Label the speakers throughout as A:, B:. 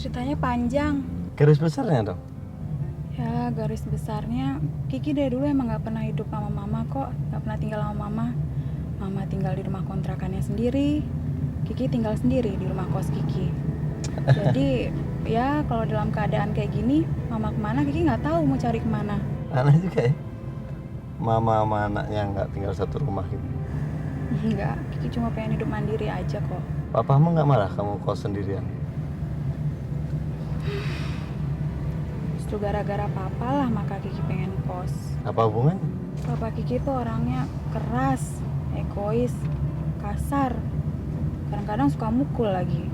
A: ceritanya panjang.
B: Garis besarnya dong?
A: Ya, garis besarnya Kiki dari dulu emang gak pernah hidup sama mama kok. Gak pernah tinggal sama mama. Mama tinggal di rumah kontrakannya sendiri, Kiki tinggal sendiri di rumah kos Kiki. Jadi ya kalau dalam keadaan kayak gini, mama kemana Kiki nggak tahu mau cari kemana.
B: Aneh juga ya, mama sama anaknya nggak tinggal satu rumah gitu.
A: Enggak, Kiki cuma pengen hidup mandiri aja kok.
B: Papamu nggak marah kamu kos sendirian?
A: Justru gara-gara papa lah maka Kiki pengen kos.
B: Apa hubungannya?
A: Papa Kiki tuh orangnya keras, egois, kasar. Kadang-kadang suka mukul lagi.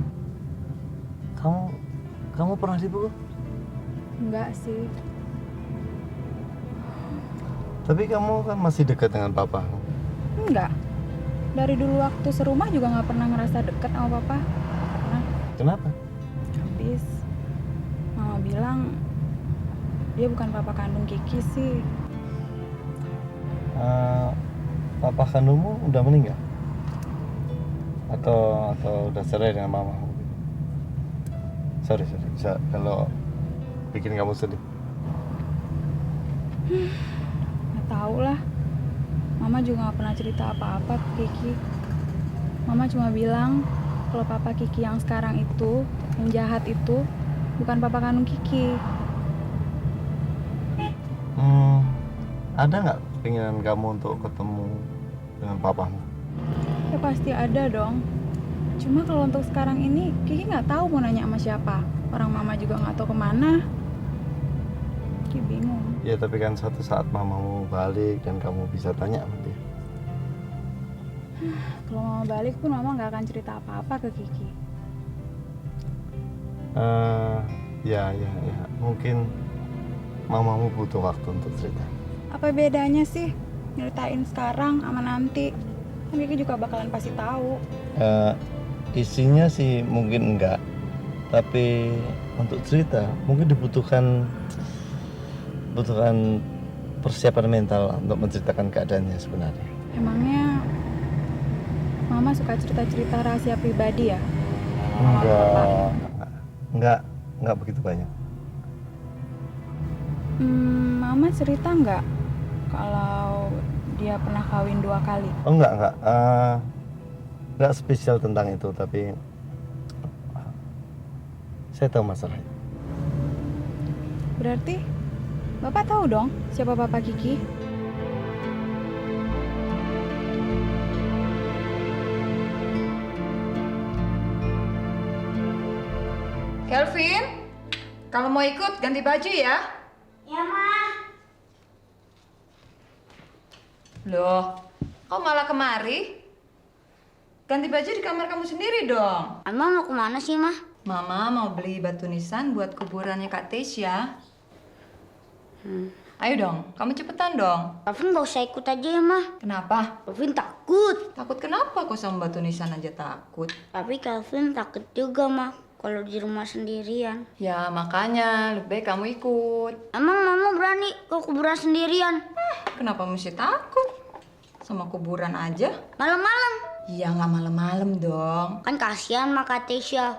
B: Kamu pernah dipukul?
A: Enggak sih.
B: Tapi kamu kan masih dekat dengan papa.
A: Enggak. Dari dulu waktu serumah juga nggak pernah ngerasa dekat sama papa. Nggak pernah.
B: Kenapa?
A: Habis mama bilang dia bukan papa kandung Kiki sih.
B: Papa kandungmu udah meninggal? Atau udah cerai dengan mama? Sorry, bisa kalau bikin kamu sedih.
A: Nggak tahu lah. Mama juga nggak pernah cerita apa-apa ke Kiki. Mama cuma bilang kalau papa Kiki yang sekarang itu, yang jahat itu, bukan papa kandung Kiki.
B: Ada nggak keinginan kamu untuk ketemu dengan papamu?
A: Ya pasti ada dong. Cuma kalau untuk sekarang ini, Kiki nggak tahu mau nanya sama siapa. Orang mama juga nggak tahu kemana. Kiki bingung.
B: Ya tapi kan suatu saat mamamu balik dan kamu bisa tanya sama dia.
A: Kalau mama balik pun mama nggak akan cerita apa-apa ke Kiki.
B: Ya. Mungkin mamamu butuh waktu untuk cerita.
A: Apa bedanya sih nyeritain sekarang sama nanti? Kan Kiki juga bakalan pasti tahu.
B: Isinya sih mungkin enggak, tapi untuk cerita mungkin dibutuhkan persiapan mental untuk menceritakan keadaannya sebenarnya.
A: Emangnya mama suka cerita-cerita rahasia pribadi ya?
B: Enggak begitu banyak.
A: Mama cerita nggak kalau dia pernah kawin 2 kali?
B: Oh enggak. Enggak spesial tentang itu, tapi saya tahu masalahnya.
A: Berarti Bapak tahu dong siapa Bapak Kiki?
C: Kelvin, kalau mau ikut ganti baju ya.
D: Ya, Ma.
C: Loh, kok malah kemari? Ganti baju di kamar kamu sendiri dong.
D: Emang mau kemana sih, Ma?
C: Mama mau beli batu nisan buat kuburannya Kak Tesya. Ayo dong, kamu cepetan dong.
D: Kevin gak usah ikut aja ya, Ma.
C: Kenapa?
D: Kevin takut.
C: Takut kenapa kok sama batu nisan aja takut?
D: Tapi Kevin takut juga, Ma. Kalau di rumah sendirian.
C: Ya makanya lebih baik kamu ikut.
D: Emang Mama berani ke kuburan sendirian?
C: Kenapa mesti takut? Sama kuburan aja?
D: Malam-malam.
C: Ya nggak malam-malam dong.
D: Kan kasihan Ma Kak Tesya.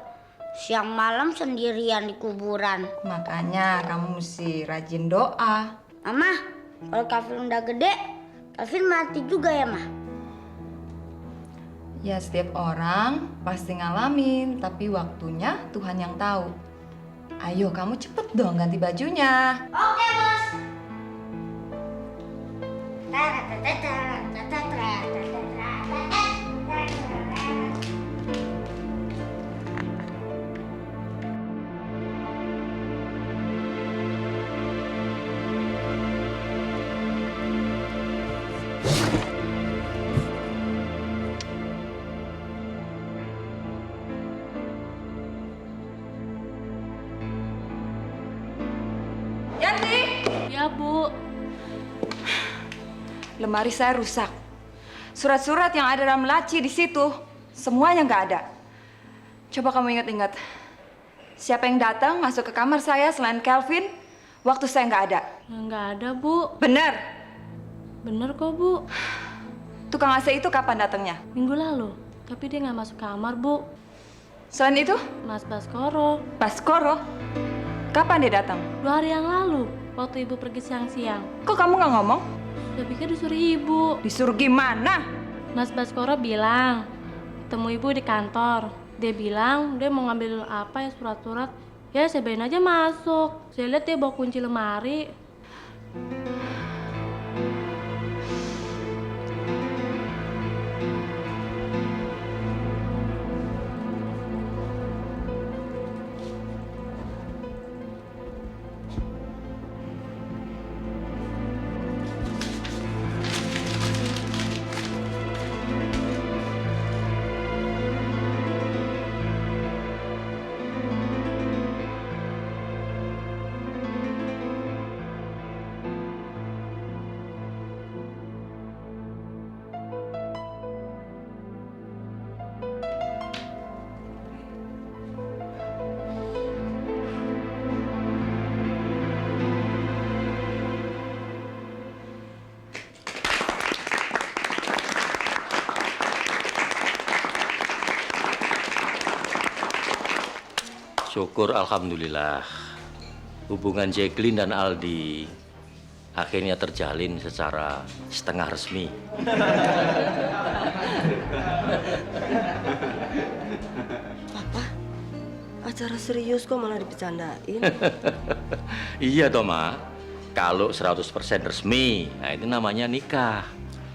D: Siang malam sendirian di kuburan.
C: Makanya kamu mesti rajin doa.
D: Mama, kalau Kevin udah gede, Kevin mati juga ya, Ma?
C: Ya setiap orang pasti ngalamin, tapi waktunya Tuhan yang tahu. Ayo kamu cepet dong ganti bajunya.
D: Oke, Bos.
C: Yanti,
E: Ya, Bu.
C: lemari saya rusak. Surat-surat yang ada dalam laci di situ semuanya nggak ada. Coba kamu ingat-ingat. Siapa yang datang masuk ke kamar saya selain Kelvin waktu saya nggak ada?
E: Ya, nggak ada, Bu.
C: Bener.
E: Bener kok, Bu.
C: Tukang AC itu kapan datangnya?
E: Minggu lalu. Tapi dia nggak masuk kamar, Bu.
C: Selain itu,
E: Mas Baskoro.
C: Baskoro, kapan dia datang?
E: 2 hari yang lalu, waktu ibu pergi siang-siang.
C: Kok kamu nggak ngomong?
E: Saya pikir disuruh ibu.
C: Disuruh gimana?
E: Mas Baskoro bilang, ketemu ibu di kantor. Dia bilang dia mau ngambil apa ya surat-surat. Ya saya bayarin aja masuk. Saya lihat dia bawa kunci lemari.
F: Syukur alhamdulillah. Hubungan Jacqueline dan Aldi akhirnya terjalin secara setengah resmi.
G: Papa, acara serius kok malah dibecandain.
F: Iya toh, Ma. Kalau 100% resmi, nah itu namanya nikah.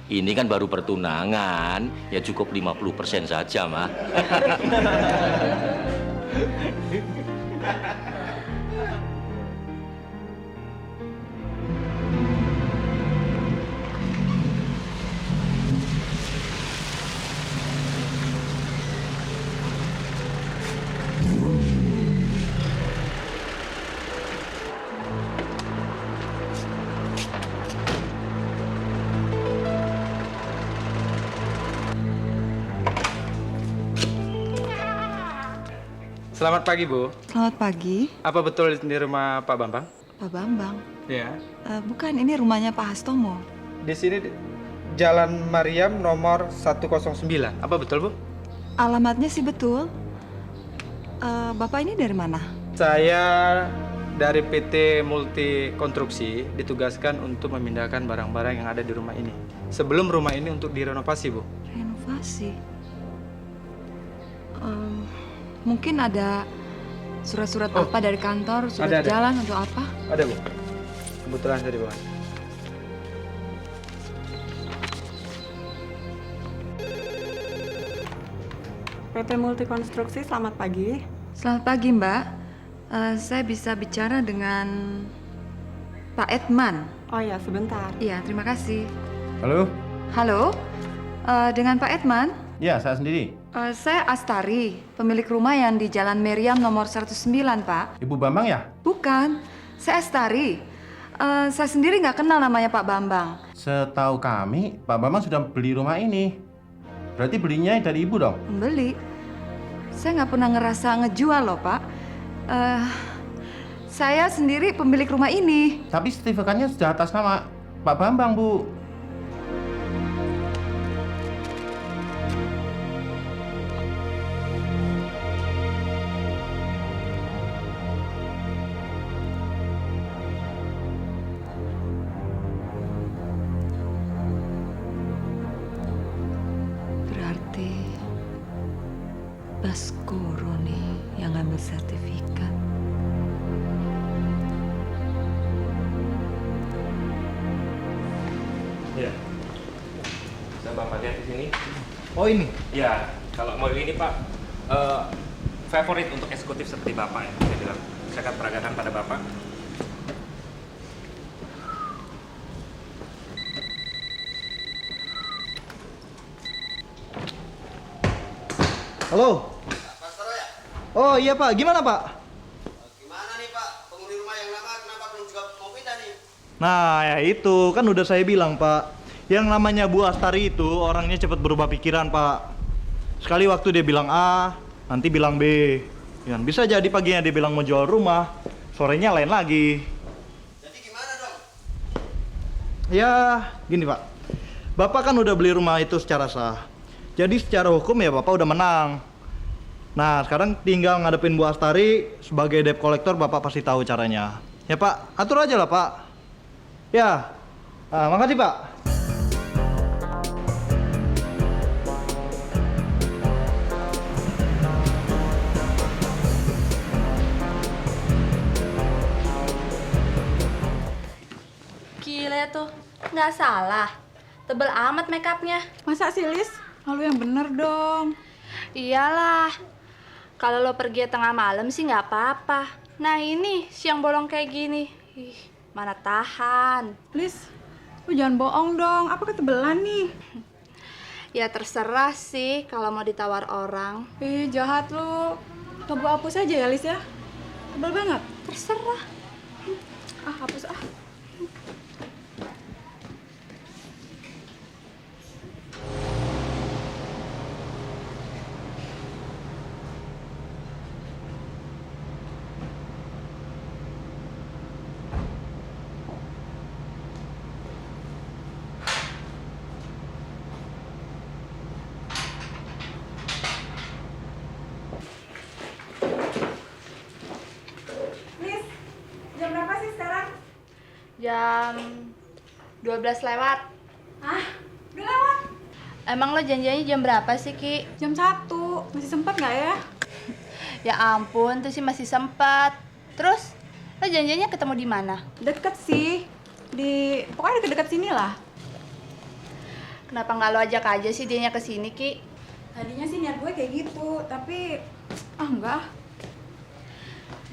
F: Ini kan baru pertunangan, ya cukup 50% saja, Ma.
H: Selamat pagi, Bu.
I: Selamat pagi,
H: Apa betul di rumah Pak Bambang?
I: Pak Bambang.
H: Ya.
I: Bukan, ini rumahnya Pak Hastomo.
H: Di sini Jalan Mariam nomor 109. Apa betul, Bu?
I: Alamatnya sih betul. Bapak ini dari mana?
H: Saya dari PT Multi Konstruksi ditugaskan untuk memindahkan barang-barang yang ada di rumah ini. Sebelum rumah ini untuk direnovasi, Bu.
I: Renovasi. Mungkin ada surat-surat apa dari kantor, surat
H: ada.
I: jalan atau apa?
H: Ada, Bu. Kebetulan saya dibawa.
J: PT Multi Konstruksi, selamat pagi.
A: Selamat pagi, Mbak. Saya bisa bicara dengan Pak Edman.
J: Oh ya, sebentar.
A: Iya, terima kasih.
B: Halo?
A: Halo, dengan Pak Edman.
B: Ya, saya sendiri.
A: Saya Astari, pemilik rumah yang di Jalan Meriam nomor 109, Pak.
B: Ibu Bambang ya?
A: Bukan, saya Astari. Saya sendiri nggak kenal namanya Pak Bambang.
B: Setahu kami, Pak Bambang sudah beli rumah ini. Berarti belinya dari ibu dong?
A: Pembeli. Saya nggak pernah ngerasa ngejual loh, Pak. Saya sendiri pemilik rumah ini.
B: Tapi sertifikatnya sudah atas nama Pak Bambang, Bu.
A: Berarti Baskoro nih yang ngambil sertifikat.
K: Ya. Saya Bapaknya di sini.
H: Oh, ini.
K: Ya, kalau mobil ini Pak, favorit untuk eksekutif seperti Bapak ya. Saya bilang, saya akan peragakan pada Bapak.
L: Halo. Pak Storo ya? Oh iya Pak, gimana Pak?
M: Gimana nih Pak, penghuni rumah yang lama kenapa belum juga mau pindah nih?
L: Nah ya itu, kan udah saya bilang Pak. Yang namanya Bu Astari itu orangnya cepat berubah pikiran Pak. Sekali waktu dia bilang A, nanti bilang B. Ya, bisa jadi paginya dia bilang mau jual rumah, sorenya lain lagi.
M: Jadi gimana dong?
L: Ya gini Pak, Bapak kan udah beli rumah itu secara sah. Jadi secara hukum ya Bapak udah menang. Nah, sekarang tinggal ngadepin Bu Astari sebagai debt collector, Bapak pasti tahu caranya. Ya Pak, atur aja lah Pak. Ya, makasih Pak.
E: Gila tuh, nggak salah. Tebel amat makeupnya.
A: Masa sih, Lis? Lalu yang bener dong.
E: Iyalah, kalau lo pergi tengah malam sih nggak apa-apa. Nah ini siang bolong kayak gini, ih, mana tahan.
A: Lis, lu jangan bohong dong. Apa ketebelan nih?
E: Ya terserah sih kalau mau ditawar orang.
A: Jahat lu. Coba hapus aja ya, Lis ya. Tebel banget.
E: Terserah.
A: Hapus ah. Jam berapa sih sekarang?
E: Jam 12 lewat.
A: Hah? Udah lewat?
E: Emang lo janjiannya jam berapa sih, Ki?
A: Jam 1. Masih sempat nggak ya?
E: Ya ampun, tuh sih masih sempat. Terus, lo janjiannya ketemu di mana?
A: Deket sih. Pokoknya deket-deket sini lah.
E: Kenapa nggak lo ajak aja sih dianya ke sini, Ki?
A: Tadinya sih niat gue kayak gitu, tapi enggak.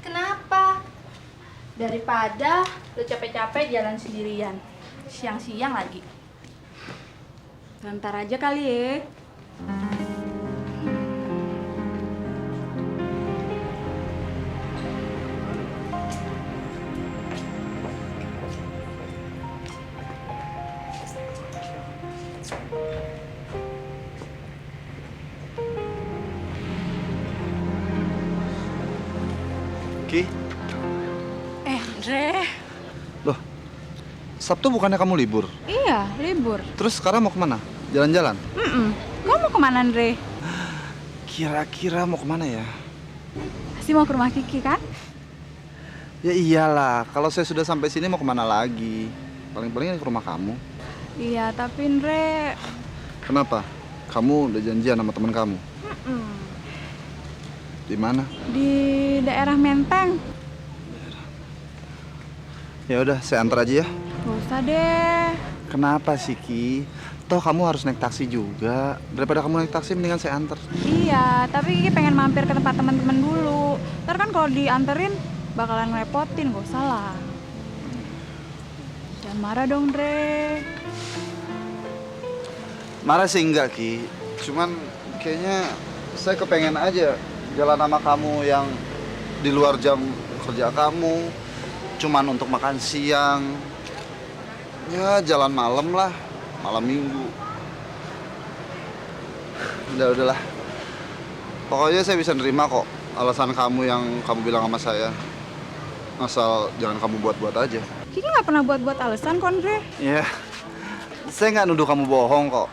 E: Kenapa? Daripada lo capek-capek jalan sendirian. Siang-siang lagi.
A: Ntar aja kali ya.
N: Ki,
A: Andre.
N: loh, Sabtu bukannya kamu libur?
A: Iya, libur.
N: Terus sekarang mau kemana? Jalan-jalan?
A: Kamu mau kemana, Andre?
N: Kira-kira mau kemana ya?
A: Pasti mau ke rumah Kiki kan?
N: Ya iyalah, kalau saya sudah sampai sini mau kemana lagi? Paling-paling ke rumah kamu.
A: Iya, tapi Andre.
N: Kenapa? Kamu udah janjian sama teman kamu? Di mana?
A: Di daerah Menteng.
N: Ya udah, saya antar aja ya.
A: Gak usah deh.
N: Kenapa sih, Ki? Toh kamu harus naik taksi juga. Daripada kamu naik taksi, mendingan saya antar.
A: Iya, tapi Kiki pengen mampir ke tempat teman-teman dulu. Ntar kan kalau dianterin bakalan ngerepotin, gak usah lah. Jangan marah dong, Dre.
N: Marah sih enggak, Ki. Cuman kayaknya saya kepengen aja jalan sama kamu yang di luar jam kerja kamu. Cuman untuk makan siang. Ya, jalan malam lah. Malam minggu. Udahlah. Pokoknya saya bisa nerima kok alasan kamu yang kamu bilang sama saya. Asal jangan kamu buat-buat aja.
A: Kiki nggak pernah buat-buat alasan, Kondre.
N: Ya, saya nggak nuduh kamu bohong kok.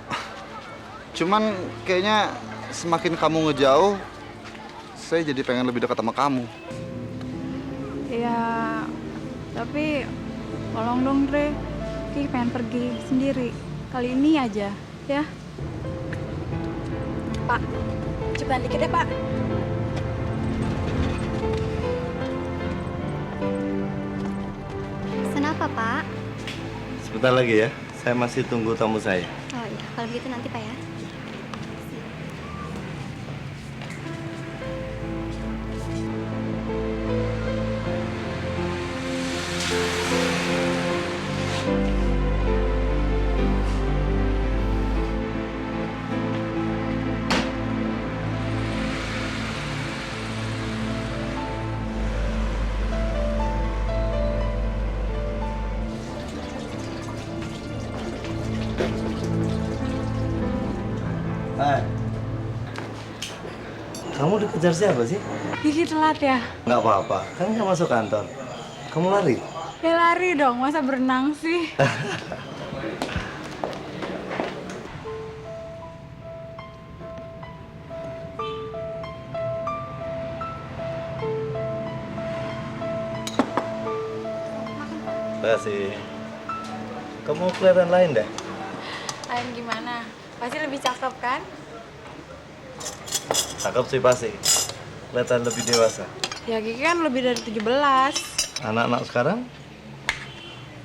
N: Cuman kayaknya semakin kamu ngejauh, saya jadi pengen lebih dekat sama kamu.
A: Ya, tapi tolong dong, Dre. Kiki pengen pergi sendiri. Kali ini aja, ya. Pak, cepetan dikit ya, Pak.
O: Kenapa, Pak?
P: Sebentar lagi ya, saya masih tunggu tamu saya.
O: Oh iya, kalau begitu nanti, Pak ya.
P: Hai. Kamu dikejar siapa sih?
A: Kiki telat ya?
P: Nggak apa-apa, kan nggak masuk kantor. Kamu lari?
A: Ya lari dong, masa berenang sih?
P: kasih. Kamu kelihatan lain deh.
A: Lain gimana? Pasti lebih cakep kan?
P: Cakep sih pasti. Kelihatan lebih dewasa.
A: Ya Kiki kan lebih dari 17.
P: Anak-anak sekarang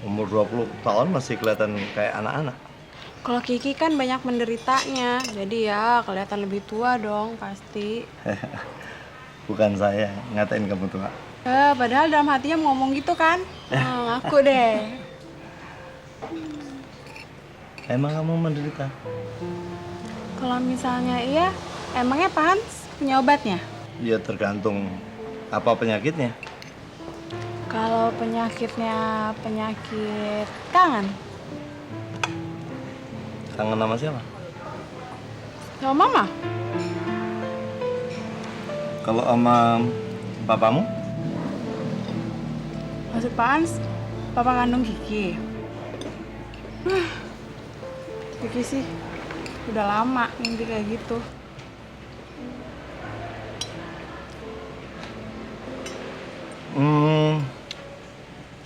P: umur 20 tahun masih kelihatan kayak anak-anak.
J: Kalau Kiki kan banyak menderitanya, jadi ya kelihatan lebih tua dong pasti.
P: Bukan saya ngatain kamu tua.
J: Padahal dalam hatinya ngomong gitu kan? Ngaku deh.
P: Emang kamu menderita?
J: Kalau misalnya iya, emangnya Pak Hans punya obatnya?
P: Ya tergantung apa penyakitnya.
J: Kalau penyakitnya penyakit kangen,
P: Kangen sama siapa?
J: sama Mama.
P: Kalau sama papamu?
J: Maksud Pak Hans, papa kandung Kiki. Kiki sih udah lama mimpi kayak gitu.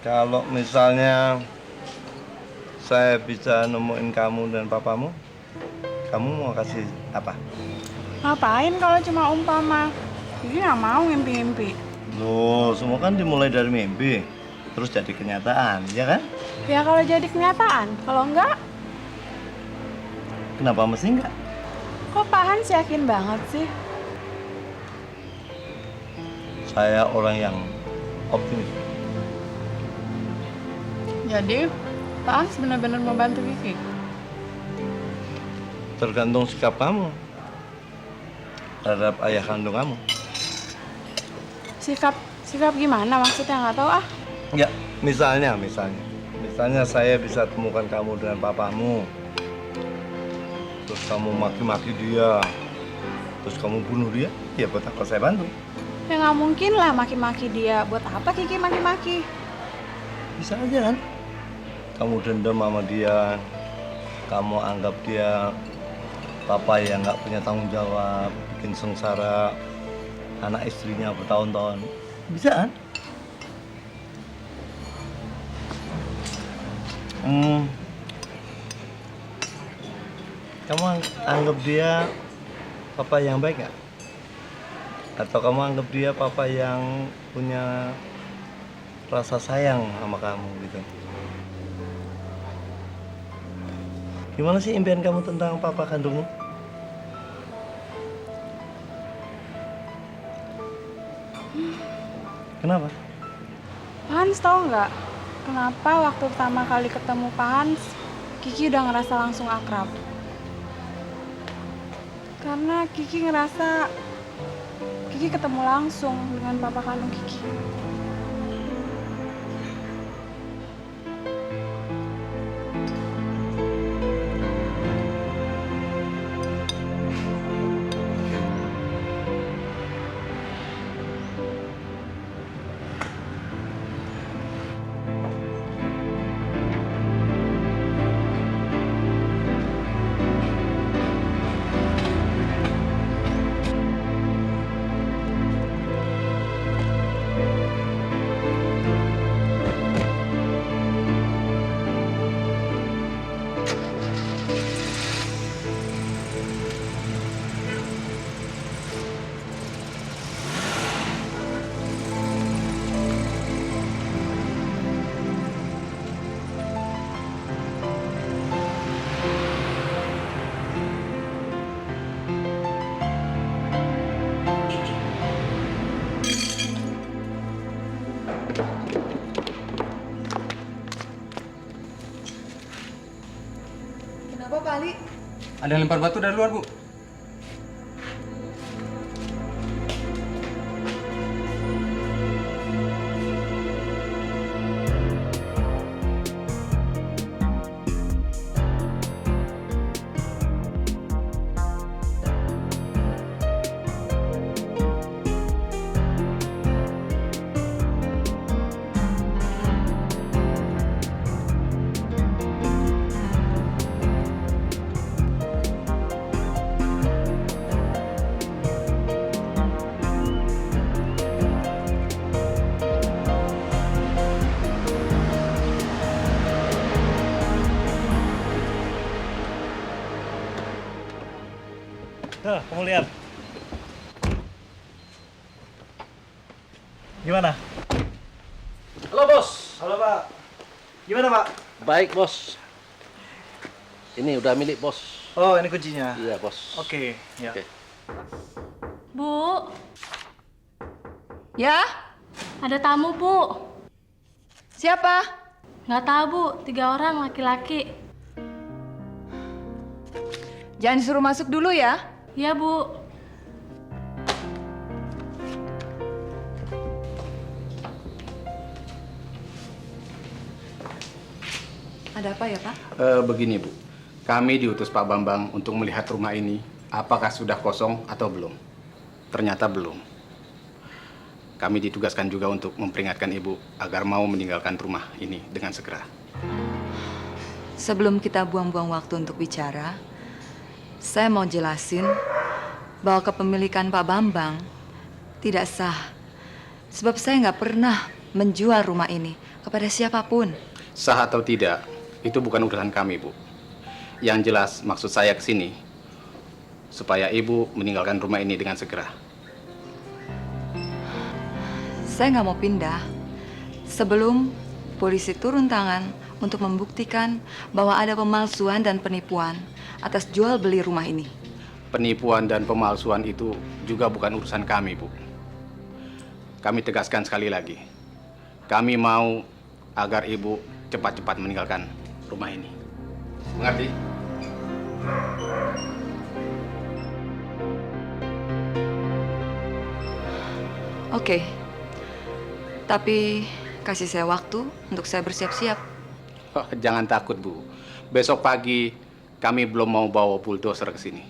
P: Kalau misalnya saya bisa nemuin kamu dan papamu, kamu mau kasih apa?
J: Ngapain kalau cuma umpama? Kiki nggak mau ngimpi-ngimpi.
P: Loh, semua kan dimulai dari mimpi, terus jadi kenyataan, ya kan?
J: Ya kalau jadi kenyataan, kalau enggak,
P: Kenapa mesti enggak?
J: kok Pak Hans yakin banget sih?
P: Saya orang yang optimis.
J: Jadi, Pak Hans benar-benar mau bantu Kiki.
P: Tergantung sikap kamu terhadap ayah kandung kamu.
J: Sikap gimana maksudnya nggak tahu ah.
P: Ya, misalnya saya bisa temukan kamu dengan papamu, terus kamu maki-maki dia, terus kamu bunuh dia, ya buat apa saya bantu?
J: Ya nggak mungkin lah maki-maki dia. Buat apa Kiki maki-maki?
P: Bisa aja kan? Kamu dendam sama dia, kamu anggap dia papa yang nggak punya tanggung jawab, bikin sengsara anak istrinya bertahun-tahun. Bisa kan? Kamu anggap dia papa yang baik nggak? Atau kamu anggap dia papa yang punya rasa sayang sama kamu gitu? Gimana sih impian kamu tentang papa kandungmu? Kenapa?
J: Pak Hans tahu nggak? Kenapa waktu pertama kali ketemu Pak Hans, Kiki udah ngerasa langsung akrab? Karena Kiki ngerasa Kiki ketemu langsung dengan papa kandung Kiki.
I: Kenapa Pak Ali?
K: Ada yang lempar batu dari luar, Bu.
L: Pemulihan. Gimana?
P: Halo bos.
L: Halo Pak. Gimana Pak?
P: Baik bos. Ini udah milik bos.
L: Oh, ini kuncinya.
P: Iya bos.
L: Oke, ya.
P: Oke.
E: Bu,
C: Ya?
E: ada tamu, Bu.
C: Siapa?
E: Nggak tahu, Bu. 3 orang laki-laki.
C: Jangan disuruh masuk dulu ya.
E: Iya, Bu.
C: Ada apa ya, Pak?
Q: Begini Bu, kami diutus Pak Bambang untuk melihat rumah ini apakah sudah kosong atau belum. Ternyata belum. Kami ditugaskan juga untuk memperingatkan Ibu agar mau meninggalkan rumah ini dengan segera.
C: Sebelum kita buang-buang waktu untuk bicara, saya mau jelasin bahwa kepemilikan Pak Bambang tidak sah. Sebab saya nggak pernah menjual rumah ini kepada siapapun.
Q: Sah atau tidak, itu bukan urusan kami, Bu. Yang jelas maksud saya ke sini supaya Ibu meninggalkan rumah ini dengan segera.
C: Saya nggak mau pindah sebelum polisi turun tangan untuk membuktikan bahwa ada pemalsuan dan penipuan atas jual beli rumah ini.
Q: Penipuan dan pemalsuan itu juga bukan urusan kami, Bu. Kami tegaskan sekali lagi, kami mau agar Ibu cepat-cepat meninggalkan rumah ini. Mengerti?
C: Oke. Tapi kasih saya waktu untuk saya bersiap-siap.
Q: Oh, jangan takut, Bu. Besok pagi kami belum mau bawa bulldozer ke sini.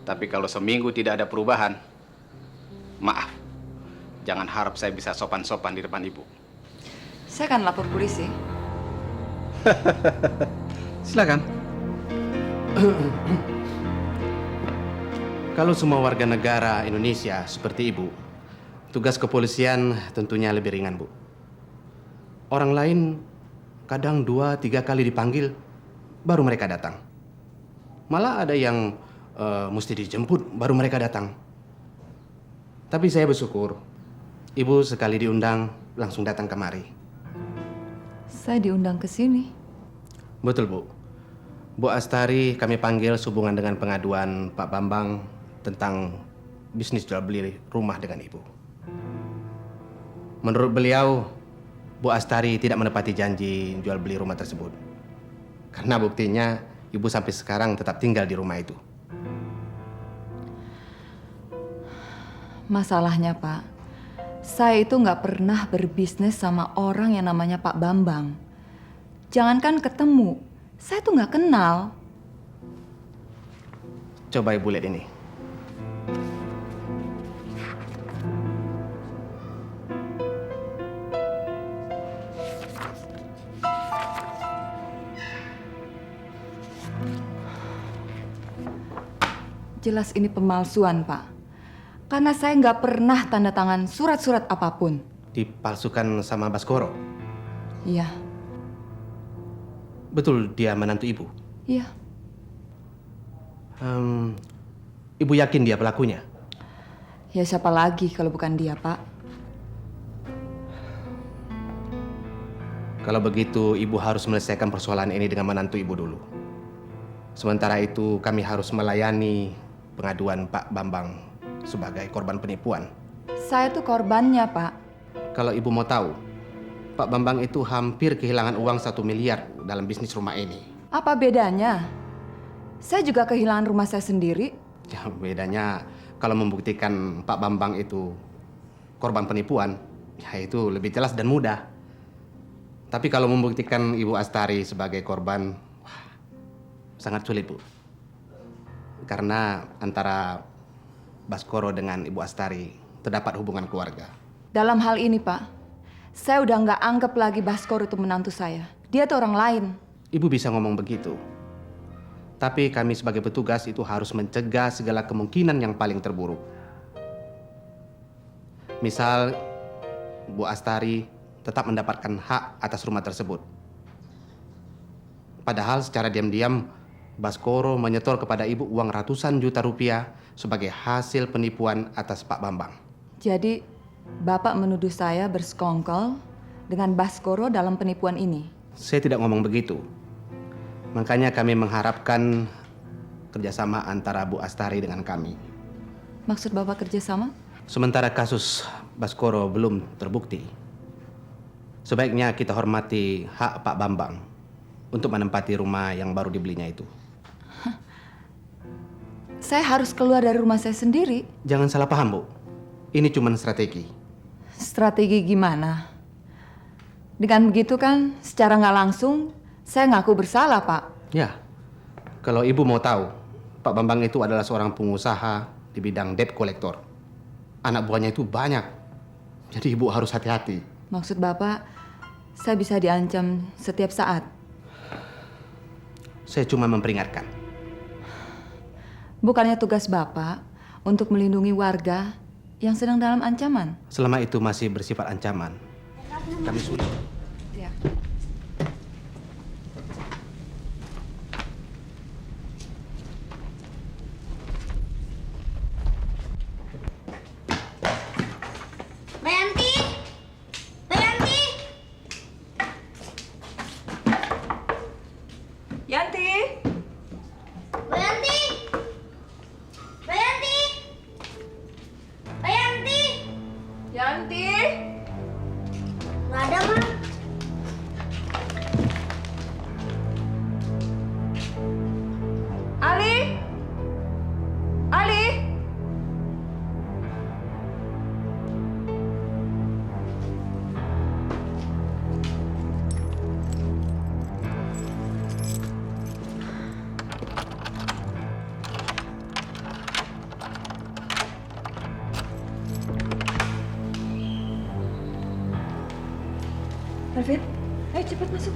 Q: Tapi kalau seminggu tidak ada perubahan, maaf. Jangan harap saya bisa sopan-sopan di depan Ibu.
C: Saya akan lapor polisi.
Q: Silakan. Kalau semua warga negara Indonesia seperti Ibu, tugas kepolisian tentunya lebih ringan, Bu. Orang lain kadang 2-3 kali dipanggil, baru mereka datang. Malah ada yang mesti dijemput, baru mereka datang. Tapi saya bersyukur, Ibu sekali diundang, langsung datang kemari.
C: Saya diundang ke sini.
Q: Betul, Bu. Bu Astari kami panggil sehubungan dengan pengaduan Pak Bambang tentang bisnis jual beli rumah dengan Ibu. Menurut beliau, Bu Astari tidak menepati janji jual beli rumah tersebut. Karena buktinya, Ibu sampai sekarang tetap tinggal di rumah itu.
C: Masalahnya, Pak, saya itu nggak pernah berbisnis sama orang yang namanya Pak Bambang. Jangankan ketemu, saya tuh nggak kenal.
Q: Coba Ibu lihat ini.
C: Jelas ini pemalsuan, Pak. Karena saya nggak pernah tanda tangan surat-surat apapun.
Q: Dipalsukan sama Baskoro.
C: Iya,
Q: Betul dia menantu Ibu?
C: iya.
Q: Ibu yakin dia pelakunya?
C: Ya siapa lagi kalau bukan dia, Pak?
Q: Kalau begitu, Ibu harus menyelesaikan persoalan ini dengan menantu Ibu dulu. Sementara itu, kami harus melayani pengaduan Pak Bambang sebagai korban penipuan.
C: Saya tuh korbannya, Pak.
Q: Kalau Ibu mau tahu, Pak Bambang itu hampir kehilangan uang 1 miliar dalam bisnis rumah ini.
C: Apa bedanya? Saya juga kehilangan rumah saya sendiri.
Q: Ya, bedanya kalau membuktikan Pak Bambang itu korban penipuan, ya itu lebih jelas dan mudah. Tapi kalau membuktikan Ibu Astari sebagai korban, wah, sangat sulit, Bu. Karena antara Baskoro dengan Ibu Astari terdapat hubungan keluarga.
C: Dalam hal ini, Pak, saya udah nggak anggap lagi Baskoro itu menantu saya. Dia tuh orang lain.
Q: Ibu bisa ngomong begitu. Tapi kami sebagai petugas itu harus mencegah segala kemungkinan yang paling terburuk. Misal, Bu Astari tetap mendapatkan hak atas rumah tersebut. Padahal secara diam-diam Baskoro menyetor kepada ibu uang ratusan juta rupiah sebagai hasil penipuan atas Pak Bambang.
R: Jadi, Bapak menuduh saya bersekongkol dengan Baskoro dalam penipuan ini?
Q: Saya tidak ngomong begitu. Makanya kami mengharapkan kerjasama antara Bu Astari dengan kami.
R: Maksud Bapak kerjasama?
Q: Sementara kasus Baskoro belum terbukti, sebaiknya kita hormati hak Pak Bambang untuk menempati rumah yang baru dibelinya itu.
R: Saya harus keluar dari rumah saya sendiri.
Q: Jangan salah paham, Bu. Ini cuma strategi.
R: Strategi gimana? Dengan begitu kan, secara nggak langsung, saya ngaku bersalah, Pak.
Q: Ya, kalau Ibu mau tahu, Pak Bambang itu adalah seorang pengusaha di bidang debt collector. Anak buahnya itu banyak. Jadi Ibu harus hati-hati.
R: Maksud Bapak, saya bisa diancam setiap saat?
Q: Saya cuma memperingatkan.
R: Bukannya tugas Bapak untuk melindungi warga yang sedang dalam ancaman?
Q: Selama itu masih bersifat ancaman, kami sudah.
R: Ya.
D: Mbak Yanti! Mbak Yanti!
C: Yanti!
D: Mbak Yanti! Mbak Yanti! Mbak Yanti!
C: Yanti!
D: Nggak ada, Ma.
C: Ali! Ali!
A: Alvin, ayo cepat masuk.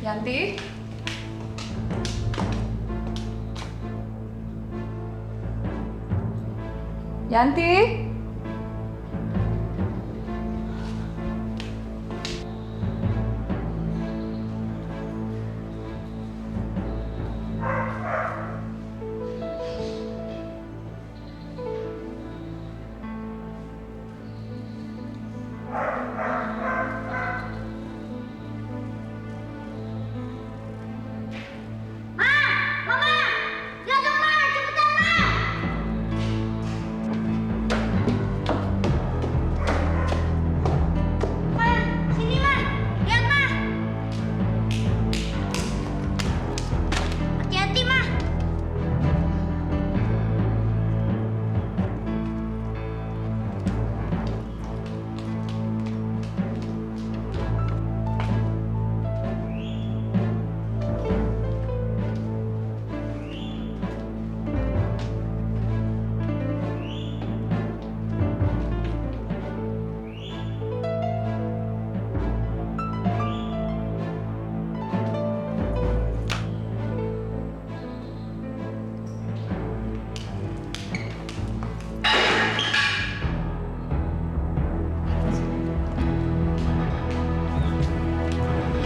C: Yanti? Yanti?
D: Hati-hati, Ma.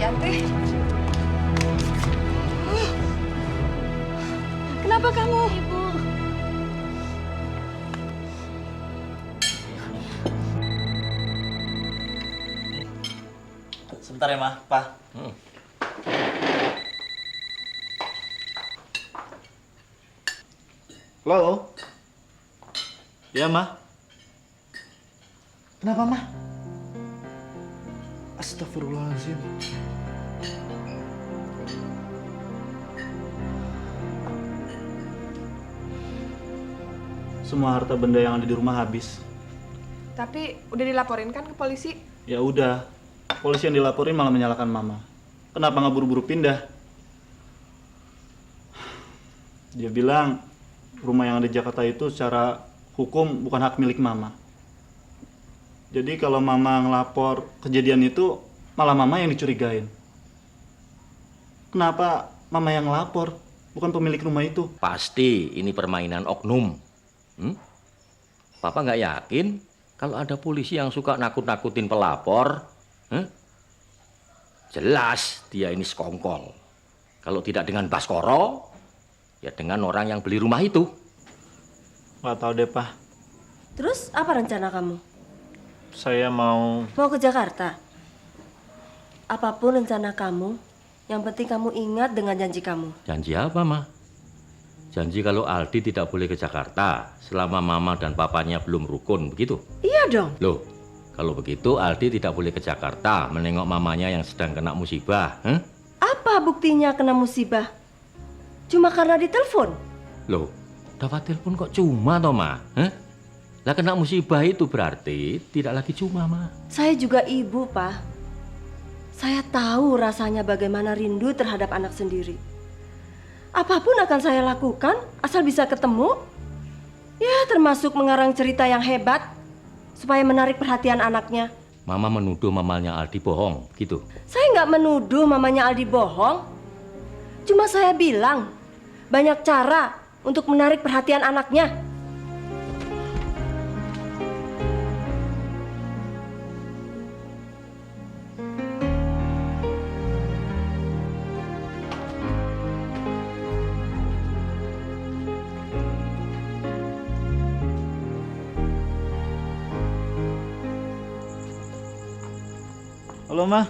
C: Yanti? Kenapa kamu? Ibu.
L: Sebentar ya, Ma. Pa. Halo? Ya, Ma. Kenapa, Ma? Astagfirullahaladzim. Semua harta benda yang ada di rumah habis.
J: Tapi udah dilaporin kan ke polisi?
L: Ya udah, polisi yang dilaporin malah menyalahkan Mama. Kenapa nggak buru-buru pindah? Dia bilang rumah yang ada di Jakarta itu secara hukum bukan hak milik Mama. Jadi kalau mama ngelapor kejadian itu, malah mama yang dicurigain. Kenapa mama yang ngelapor, bukan pemilik rumah itu?
F: Pasti ini permainan oknum. Papa nggak yakin kalau ada polisi yang suka nakut-nakutin pelapor. Jelas dia ini sekongkol. Kalau tidak dengan Baskoro, ya dengan orang yang beli rumah itu.
L: Nggak tahu deh, Pak.
G: Terus apa rencana kamu?
L: Saya mau
G: Mau ke Jakarta? Apapun rencana kamu, yang penting kamu ingat dengan janji kamu.
F: Janji apa, Ma? Janji kalau Aldi tidak boleh ke Jakarta selama Mama dan Papanya belum rukun, begitu?
G: Iya dong.
F: Loh, kalau begitu Aldi tidak boleh ke Jakarta menengok mamanya yang sedang kena musibah.
G: Apa buktinya kena musibah? Cuma karena ditelepon?
F: Loh, dapat telepon kok cuma toh, Ma? Lah kena musibah itu berarti tidak lagi cuma, Ma.
G: Saya juga ibu, Pak. Saya tahu rasanya bagaimana rindu terhadap anak sendiri. Apapun akan saya lakukan asal bisa ketemu. Ya, termasuk mengarang cerita yang hebat supaya menarik perhatian anaknya.
F: Mama menuduh mamanya Aldi bohong, gitu.
G: Saya nggak menuduh mamanya Aldi bohong. Cuma saya bilang banyak cara untuk menarik perhatian anaknya.
L: Halo, Ma.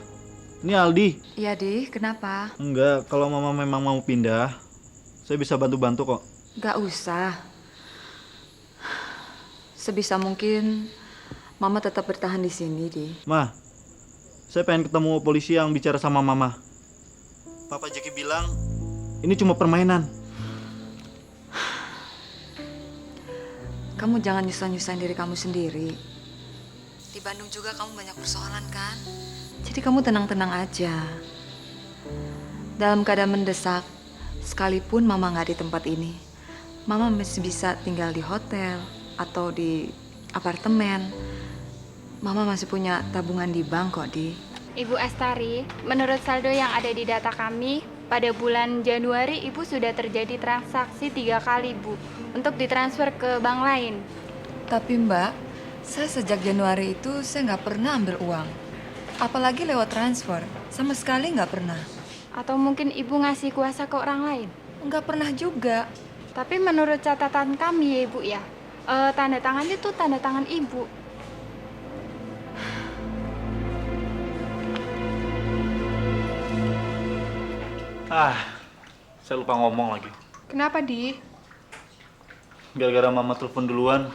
L: Ini Aldi.
R: Iya, Di. Kenapa?
L: Enggak, kalau mama memang mau pindah, saya bisa bantu-bantu kok.
R: Gak usah. Sebisa mungkin Mama tetap bertahan di sini, Di.
L: Ma, saya pengen ketemu polisi yang bicara sama Mama. Papa Jeki bilang, ini cuma permainan.
R: Kamu jangan nyusahin diri kamu sendiri. Di Bandung juga kamu banyak persoalan kan? Jadi kamu tenang-tenang aja. Dalam keadaan mendesak, sekalipun Mama nggak di tempat ini, Mama masih bisa tinggal di hotel atau di apartemen. Mama masih punya tabungan di bank kok, Di.
J: Ibu Astari, menurut saldo yang ada di data kami, pada bulan Januari Ibu sudah terjadi transaksi 3 kali, Bu, untuk ditransfer ke bank lain.
R: Tapi Mbak, saya sejak Januari itu saya nggak pernah ambil uang. Apalagi lewat transfer, sama sekali nggak pernah.
J: Atau mungkin Ibu ngasih kuasa ke orang lain?
R: Nggak pernah juga.
J: Tapi menurut catatan kami ya Ibu ya, tanda tangannya tuh tanda tangan Ibu.
L: Saya lupa ngomong lagi.
J: Kenapa, Di?
L: Gara-gara Mama telepon duluan,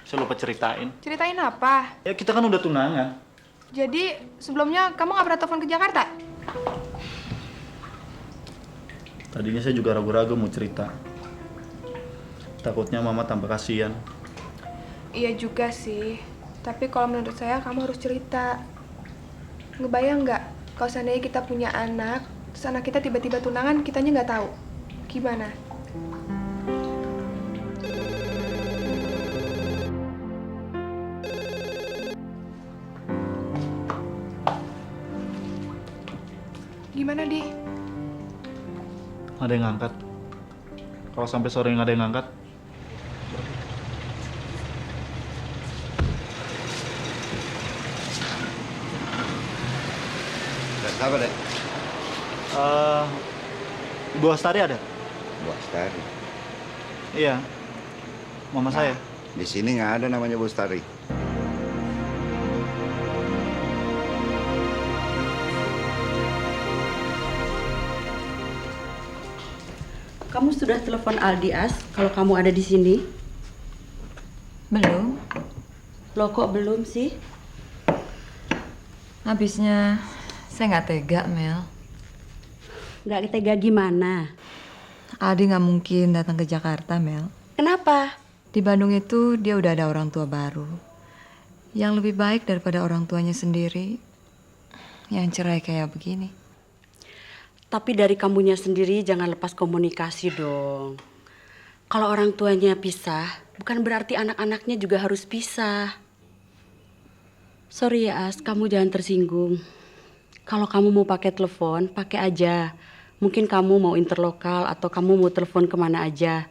L: saya lupa ceritain.
J: Ceritain apa?
L: Ya kita kan udah tunangan.
J: Jadi sebelumnya kamu nggak pernah telepon ke Jakarta?
L: Tadinya saya juga ragu-ragu mau cerita. Takutnya Mama tambah kasihan.
J: Iya juga sih. Tapi kalau menurut saya kamu harus cerita. Ngebayang nggak kalau seandainya kita punya anak, terus anak kita tiba-tiba tunangan, kitanya nggak tahu. Gimana? Gimana, Di?
L: Ada yang ngangkat. Kalau sampai sore nggak ada yang ngangkat,
N: Apa deh?
L: Ibu Astari ada?
N: Bu Astari.
L: Iya, mama saya.
N: Di sini nggak ada namanya Bu Astari.
S: Kamu sudah telepon Aldi As kalau kamu ada di sini?
R: Belum.
S: Loh kok belum sih?
R: Habisnya saya nggak tega, Mel.
S: Nggak tega gimana?
R: Aldi nggak mungkin datang ke Jakarta, Mel.
S: Kenapa?
R: Di Bandung itu dia udah ada orang tua baru. Yang lebih baik daripada orang tuanya sendiri. Yang cerai kayak begini.
S: Tapi dari kamunya sendiri jangan lepas komunikasi dong. Kalau orang tuanya pisah, bukan berarti anak-anaknya juga harus pisah. Sorry ya As, kamu jangan tersinggung. Kalau kamu mau pakai telepon, pakai aja. Mungkin kamu mau interlokal atau kamu mau telepon kemana aja.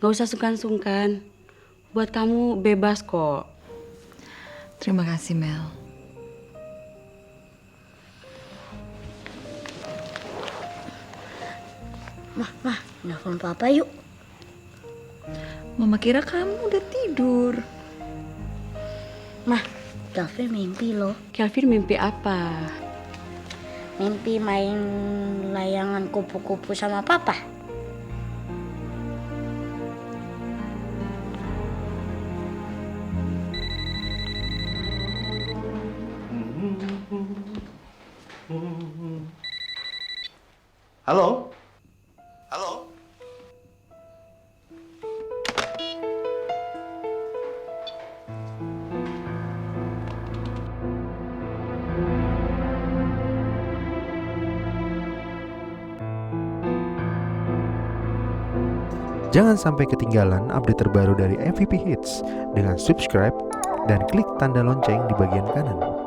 S: Gak usah sungkan-sungkan. Buat kamu bebas kok.
R: Terima kasih, Mel.
D: Mah, nelfon papa yuk.
R: Mama kira kamu udah tidur.
D: Mah, Kelvin mimpi loh.
S: Kelvin mimpi apa?
D: Mimpi main layangan kupu-kupu sama papa.
B: Halo?
P: Halo?
T: Jangan sampai ketinggalan update terbaru dari MVP Hits dengan subscribe dan klik tanda lonceng di bagian kanan.